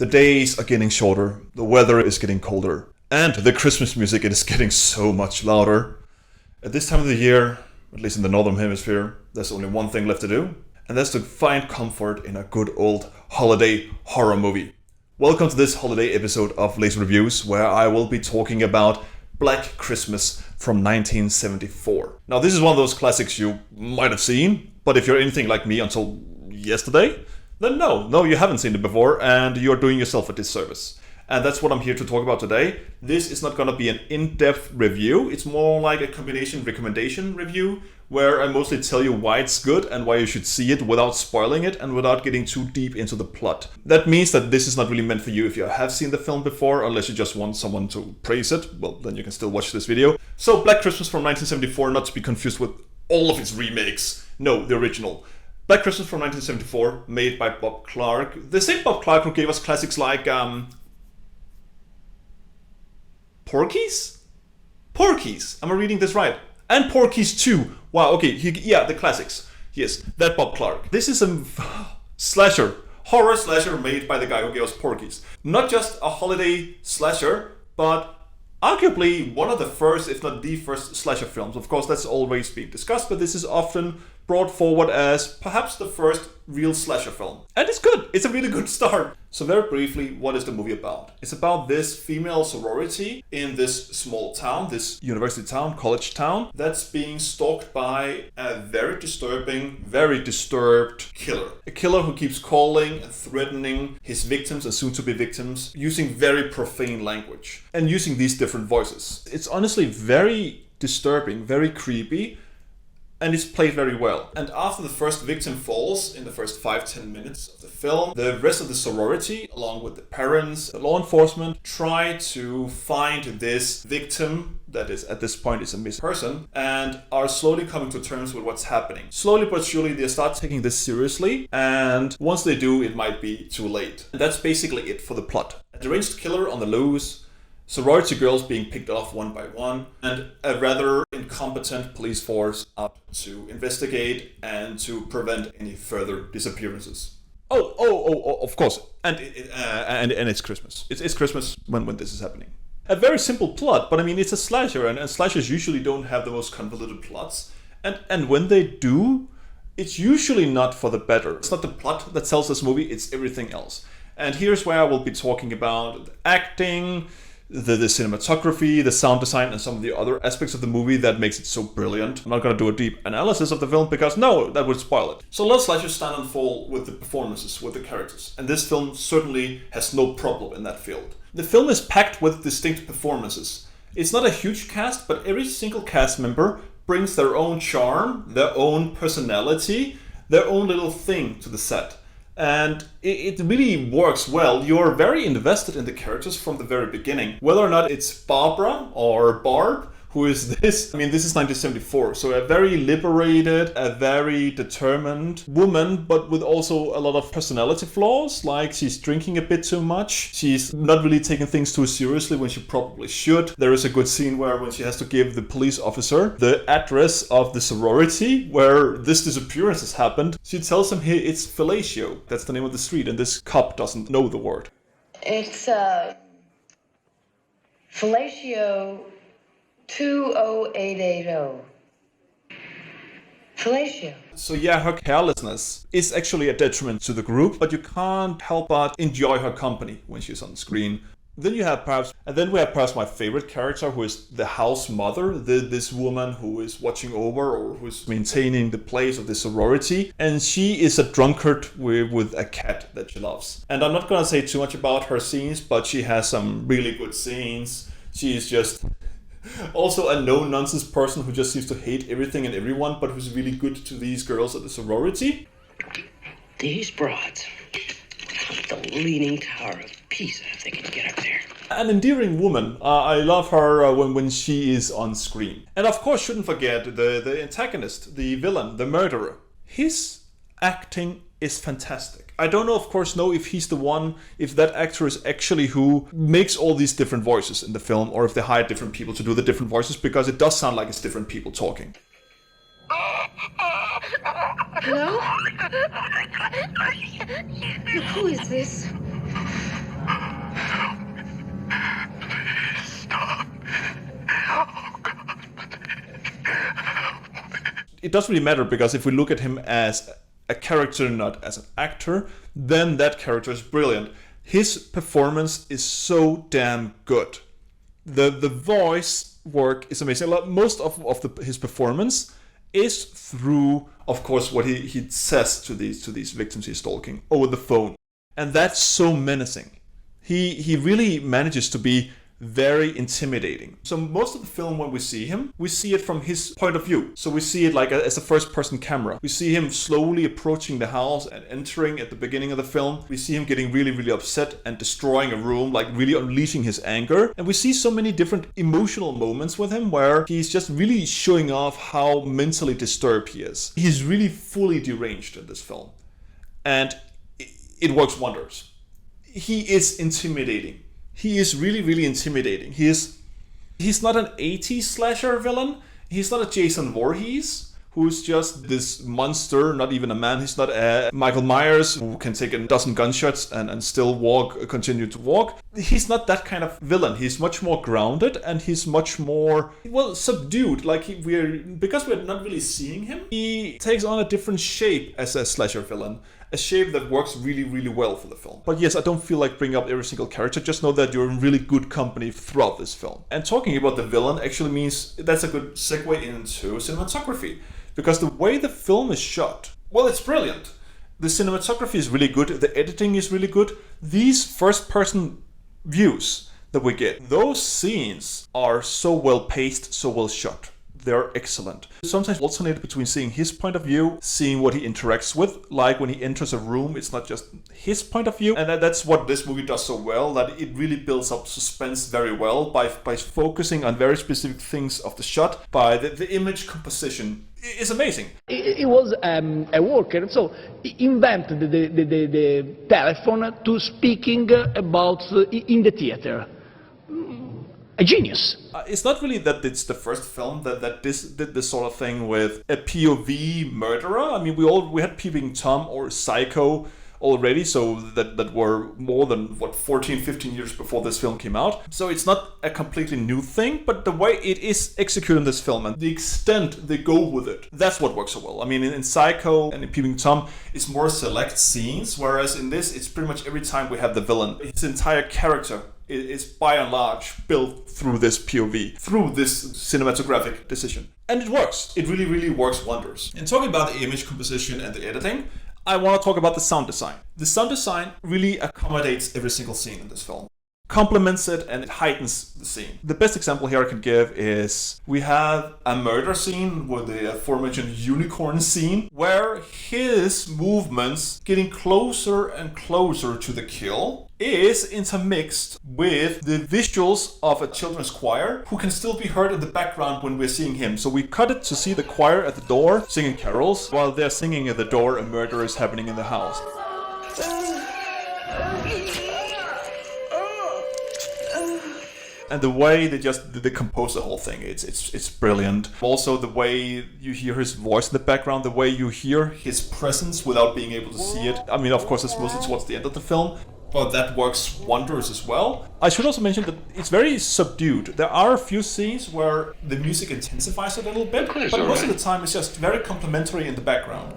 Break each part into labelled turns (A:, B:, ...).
A: The days are getting shorter, the weather is getting colder, and the Christmas music is getting so much louder. At this time of the year, at least in the Northern Hemisphere, there's only one thing left to do, and that's to find comfort in a good old holiday horror movie. Welcome to this holiday episode of Laser Reviews, where I will be talking about Black Christmas from 1974. Now, this is one of those classics you might have seen, but if you're anything like me until yesterday, then no, you haven't seen it before, and you're doing yourself a disservice. And that's what I'm here to talk about today. This is not going to be an in-depth review. It's more like a combination recommendation review, where I mostly tell you why it's good and why you should see it without spoiling it and without getting too deep into the plot. That means that this is not really meant for you if you have seen the film before, unless you just want someone to praise it. Well, then you can still watch this video. So, Black Christmas from 1974, not to be confused with all of its remakes. No, the original. Black Christmas from 1974, made by Bob Clark. The same Bob Clark who gave us classics like, Porky's? Porky's, am I reading this right? And Porky's 2. Wow, okay, the classics. Yes, that Bob Clark. This is a slasher, horror slasher made by the guy who gave us Porky's. Not just a holiday slasher, but arguably one of the first, if not the first, slasher films. Of course, that's always being discussed, but this is often brought forward as perhaps the first real slasher film. And it's good. It's a really good start. So very briefly, what is the movie about? It's about this female sorority in this small town, this university town, college town, that's being stalked by a very disturbed killer. A killer who keeps calling and threatening his victims and soon-to-be victims using very profane language and using these different voices. It's honestly very disturbing, very creepy, and it's played very well. And after the first victim falls in the first 5-10 minutes of the film, the rest of the sorority, along with the parents, the law enforcement, try to find this victim that is at this point is a missing person and are slowly coming to terms with what's happening. Slowly but surely they start taking this seriously, and once they do, it might be too late. And that's basically it for the plot. A deranged killer on the loose, sorority girls being picked off one by one, and a rather incompetent police force out to investigate and to prevent any further disappearances. Of course, and it's Christmas. It's Christmas when this is happening. A very simple plot, but I mean, it's a slasher, and slashers usually don't have the most convoluted plots. And when they do, it's usually not for the better. It's not the plot that sells this movie, it's everything else. And here's where I will be talking about the acting, the cinematography, the sound design, and some of the other aspects of the movie that makes it so brilliant. I'm not going to do a deep analysis of the film because no, that would spoil it. So let slashers stand and fall with the performances, with the characters. And this film certainly has no problem in that field. The film is packed with distinct performances. It's not a huge cast, but every single cast member brings their own charm, their own personality, their own little thing to the set. And it really works well. You're very invested in the characters from the very beginning. Whether or not it's Barbara or Barb, who is this? I mean, this is 1974, so a very liberated, a very determined woman, but with also a lot of personality flaws, like she's drinking a bit too much. She's not really taking things too seriously when she probably should. There is a good scene where when she has to give the police officer the address of the sorority where this disappearance has happened, she tells him, hey, it's Fellatio. That's the name of the street, and this cop doesn't know the word.
B: It's, Fellatio 20880. Fellatio.
A: So yeah, her carelessness is actually a detriment to the group, but you can't help but enjoy her company when she's on screen. Then we have perhaps my favorite character, who is the house mother, this woman who is watching over or who's maintaining the place of the sorority, and she is a drunkard with a cat that she loves. And I'm not gonna say too much about her scenes, but she has some really good scenes. She is just also a no-nonsense person who just seems to hate everything and everyone, but who's really good to these girls at the sorority.
C: These broads, the leaning tower of Pisa, if they can get up there.
A: An endearing woman. I love her when she is on screen. And of course, shouldn't forget the antagonist, the villain, the murderer. His acting is fantastic. I don't know, of course, if he's the one, if that actor is actually who makes all these different voices in the film, or if they hire different people to do the different voices, because it does sound like it's different people talking.
B: Hello? Who is this?
A: it doesn't really matter, because if we look at him as a character, not as an actor, then that character is brilliant. His performance is so damn good. The voice work is amazing. Most of his performance is through, of course, what he says to these victims he's stalking over the phone. And that's so menacing. He really manages to be very intimidating. So most of the film, when we see him, we see it from his point of view. So we see it like as a first-person camera. We see him slowly approaching the house and entering at the beginning of the film. We see him getting really, really upset and destroying a room, like really unleashing his anger. And we see so many different emotional moments with him where he's just really showing off how mentally disturbed he is. He's really fully deranged in this film. And it works wonders. He is intimidating. He is really, really intimidating. He's not an 80s slasher villain. He's not a Jason Voorhees, who's just this monster, not even a man. He's not a Michael Myers, who can take a dozen gunshots and still continue to walk. He's not that kind of villain. He's much more grounded, and he's much more, subdued. Because we're not really seeing him, he takes on a different shape as a slasher villain. A shape that works really, really well for the film. But yes, I don't feel like bringing up every single character. Just know that you're in really good company throughout this film. And talking about the villain actually means that's a good segue into cinematography. Because the way the film is shot, it's brilliant. The cinematography is really good. The editing is really good. These first-person views that we get, those scenes are so well paced, so well shot. They're excellent. Sometimes alternated between seeing his point of view, seeing what he interacts with, like when he enters a room, it's not just his point of view. And that's what this movie does so well, that it really builds up suspense very well by focusing on very specific things of the shot, by the image composition. It's amazing.
D: He was a worker, so he invented the telephone to speaking about in the theater. A genius.
A: It's not really that it's the first film that this did this sort of thing with a POV murderer. I mean, we had Peeping Tom or Psycho already, so that were more than 14, 15 years before this film came out. So it's not a completely new thing, but the way it is executed in this film and the extent they go with it, that's what works so well. I mean, in Psycho and in Peeping Tom, it's more select scenes, whereas in this, it's pretty much every time we have the villain, his entire character is by and large built through this POV, through this cinematographic decision. And it works. It really, really works wonders. And talking about the image composition and the editing, I want to talk about the sound design. The sound design really accommodates every single scene in this film. Complements it and it heightens the scene. The best example here I can give is we have a murder scene with the aforementioned unicorn scene where his movements getting closer and closer to the kill is intermixed with the visuals of a children's choir who can still be heard in the background when we're seeing him. So we cut it to see the choir at the door singing carols while they're singing at the door a murder is happening in the house. And the way they compose the whole thing, it's brilliant. Also the way you hear his voice in the background, the way you hear his presence without being able to see it. I mean, of course, it's mostly towards the end of the film, but that works wonders as well. I should also mention that it's very subdued. There are a few scenes where the music intensifies a little bit, but most of the time it's just very complimentary in the background.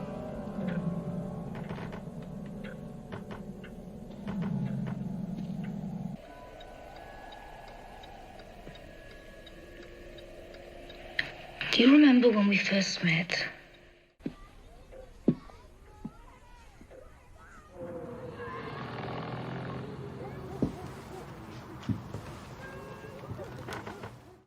B: Do you remember when we first met?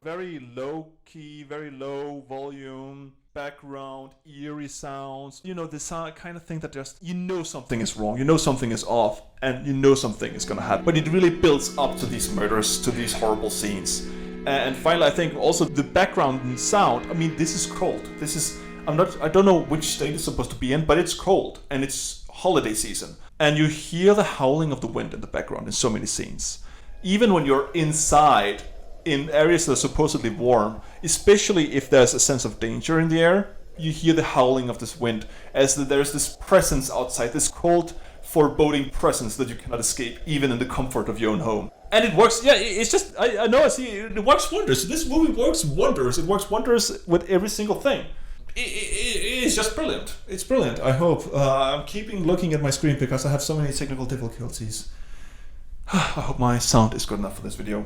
A: Very low key, very low volume, background, eerie sounds. You know, this kind of thing that just, you know something is wrong, you know something is off, and you know something is gonna happen. But it really builds up to these murders, to these horrible scenes. And finally, I think also the background and sound, I mean, this is cold. I don't know which state it's supposed to be in, but it's cold and it's holiday season. And you hear the howling of the wind in the background in so many scenes. Even when you're inside, in areas that are supposedly warm, especially if there's a sense of danger in the air, you hear the howling of this wind as there's this presence outside, this cold, foreboding presence that you cannot escape even in the comfort of your own home. And it works, yeah, it's just, I know, I see, it works wonders. This movie works wonders. It works wonders with every single thing. It is just brilliant. It's brilliant, I hope. I'm keeping looking at my screen because I have so many technical difficulties. I hope my sound is good enough for this video.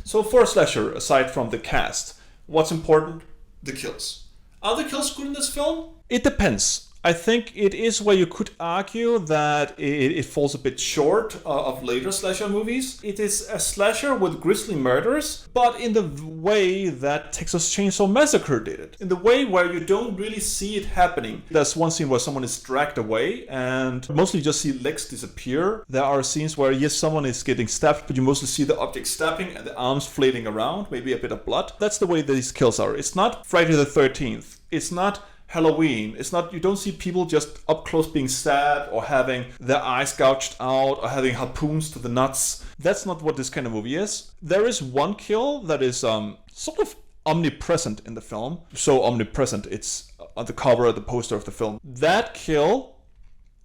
A: So for a slasher, aside from the cast, what's important? The kills. Are the kills good in this film? It depends. I think it is where you could argue that it falls a bit short of later slasher movies. It is a slasher with grisly murders, but in the way that Texas Chainsaw Massacre did it. In the way where you don't really see it happening. There's one scene where someone is dragged away and mostly just see legs disappear. There are scenes where, yes, someone is getting stabbed, but you mostly see the object stabbing and the arms flailing around, maybe a bit of blood. That's the way these kills are. It's not Friday the 13th. It's not Halloween. It's not, you don't see people just up close being stabbed or having their eyes gouged out or having harpoons to the nuts. That's not what this kind of movie is. There is one kill that is sort of omnipresent in the film. So omnipresent, it's on the cover of the poster of the film. That kill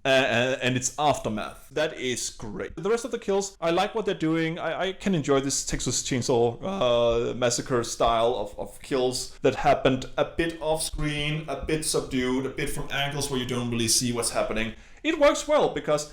A: and its aftermath. That is great. The rest of the kills, I like what they're doing. I can enjoy this Texas Chainsaw Massacre style of kills that happened a bit off screen, a bit subdued, a bit from angles where you don't really see what's happening. It works well because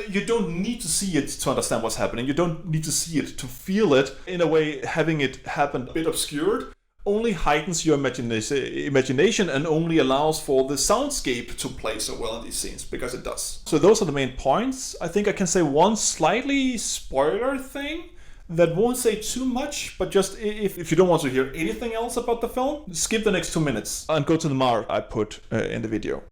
A: you don't need to see it to understand what's happening. You don't need to see it to feel it. In a way, having it happen a bit obscured only heightens your imagination and only allows for the soundscape to play so well in these scenes, because it does. So those are the main points. I think I can say one slightly spoiler thing that won't say too much, but just if you don't want to hear anything else about the film, skip the next 2 minutes and go to the mark I put in the video.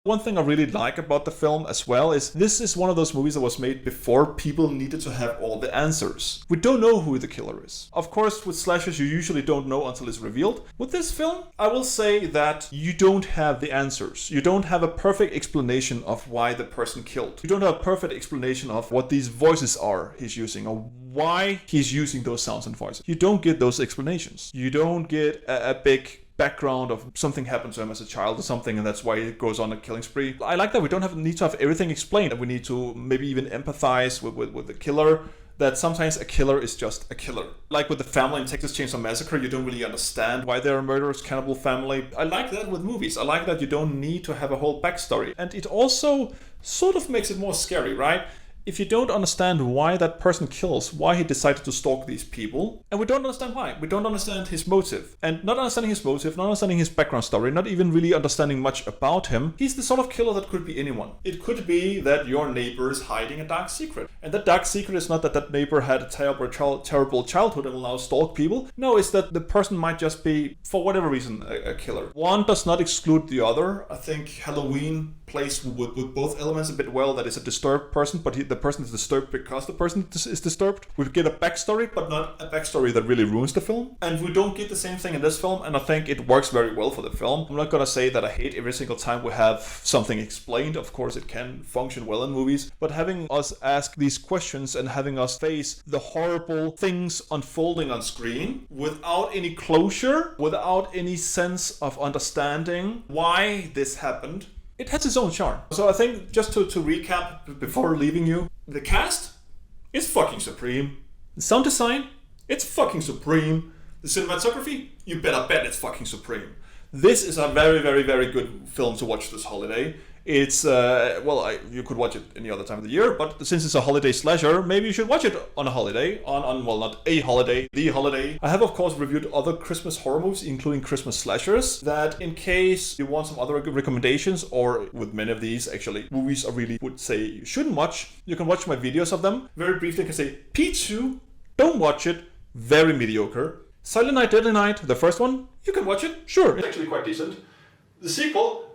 A: One thing I really like about the film as well is this is one of those movies that was made before people needed to have all the answers. We don't know who the killer is. Of course, with slashers, you usually don't know until it's revealed. With this film, I will say that you don't have the answers. You don't have a perfect explanation of why the person killed. You don't have a perfect explanation of what these voices are he's using or why he's using those sounds and voices. You don't get those explanations. You don't get a big background of something happened to him as a child or something, and that's why he goes on a killing spree. I like that we don't need to have everything explained, and we need to maybe even empathize with the killer, that sometimes a killer is just a killer. Like with the family in Texas Chainsaw Massacre, you don't really understand why they're a murderous cannibal family. I like that with movies. I like that you don't need to have a whole backstory. And it also sort of makes it more scary, right? If you don't understand why that person kills, why he decided to stalk these people, and we don't understand why. We don't understand his motive. And not understanding his motive, not understanding his background story, not even really understanding much about him, he's the sort of killer that could be anyone. It could be that your neighbor is hiding a dark secret. And that dark secret is not that that neighbor had a terrible childhood and will now stalk people. No, it's that the person might just be, for whatever reason, a killer. One does not exclude the other. I think Halloween plays with both elements a bit well. That is a disturbed person, but the person is disturbed because the person is disturbed. We get a backstory, but not a backstory that really ruins the film. And we don't get the same thing in this film, and I think it works very well for the film. I'm not gonna say that I hate every single time we have something explained. Of course, it can function well in movies, but having us ask these questions and having us face the horrible things unfolding on screen without any closure, without any sense of understanding why this happened, it has its own charm. So I think, just to recap before leaving you, the cast is fucking supreme. The sound design, it's fucking supreme. The cinematography, you better bet it's fucking supreme. This is a very, very, very good film to watch this holiday. It's, you could watch it any other time of the year, but since it's a holiday slasher, maybe you should watch it on a holiday, well, not a holiday, the holiday. I have, of course, reviewed other Christmas horror movies, including Christmas slashers, that in case you want some other recommendations, or with many of these, actually, movies I really would say you shouldn't watch, you can watch my videos of them. Very briefly, I can say, P2, don't watch it, very mediocre. Silent Night, Deadly Night, the first one, you can watch it, sure, it's actually quite decent. The sequel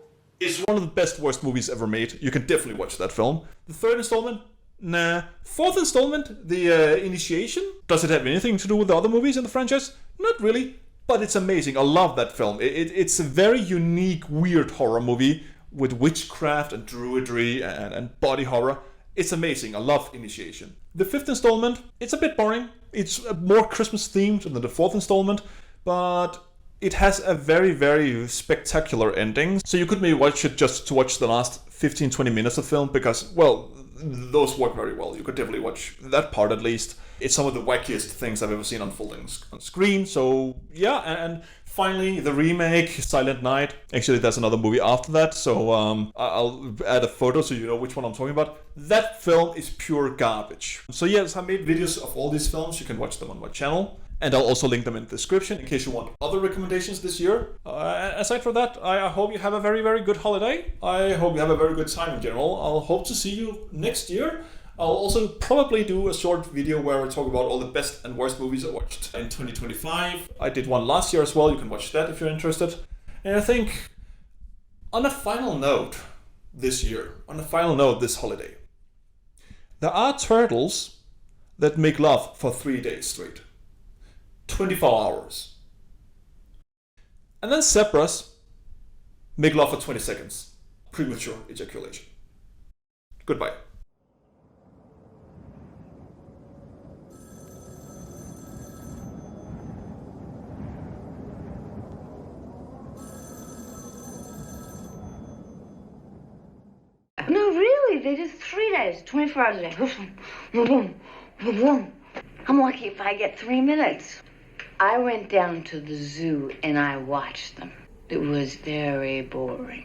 A: is one of the best worst movies ever made. You can definitely watch that film. The third installment, nah. Fourth installment, The Initiation, does it have anything to do with the other movies in the franchise? Not really, but it's amazing. I love that film. It's a very unique, weird horror movie with witchcraft and druidry and body horror. It's amazing. I love Initiation. The fifth installment, it's a bit boring. It's more Christmas themed than the fourth installment, but it has a very, very spectacular ending. So you could maybe watch it just to watch the last 15-20 minutes of film, because, well, those work very well. You could definitely watch that part at least. It's some of the wackiest things I've ever seen unfolding on screen. So yeah, and finally the remake, Silent Night. Actually, there's another movie after that, so I'll add a photo so you know which one I'm talking about. That film is pure garbage. So yes, I made videos of all these films. You can watch them on my channel. And I'll also link them in the description in case you want other recommendations this year. Aside from that, I hope you have a very, very good holiday. I hope you have a very good time in general. I'll hope to see you next year. I'll also probably do a short video where I talk about all the best and worst movies I watched in 2025. I did one last year as well. You can watch that if you're interested. And I think on a final note this year, on a final note this holiday, there are turtles that make love for 3 days straight. 24 hours. And then zebras make love for 20 seconds. Premature ejaculation. Goodbye.
B: No, really, they just 3 days, 24 hours a day. Boom, boom, boom, boom. I'm lucky if I get 3 minutes. I went down to the zoo and I watched them. It was very boring.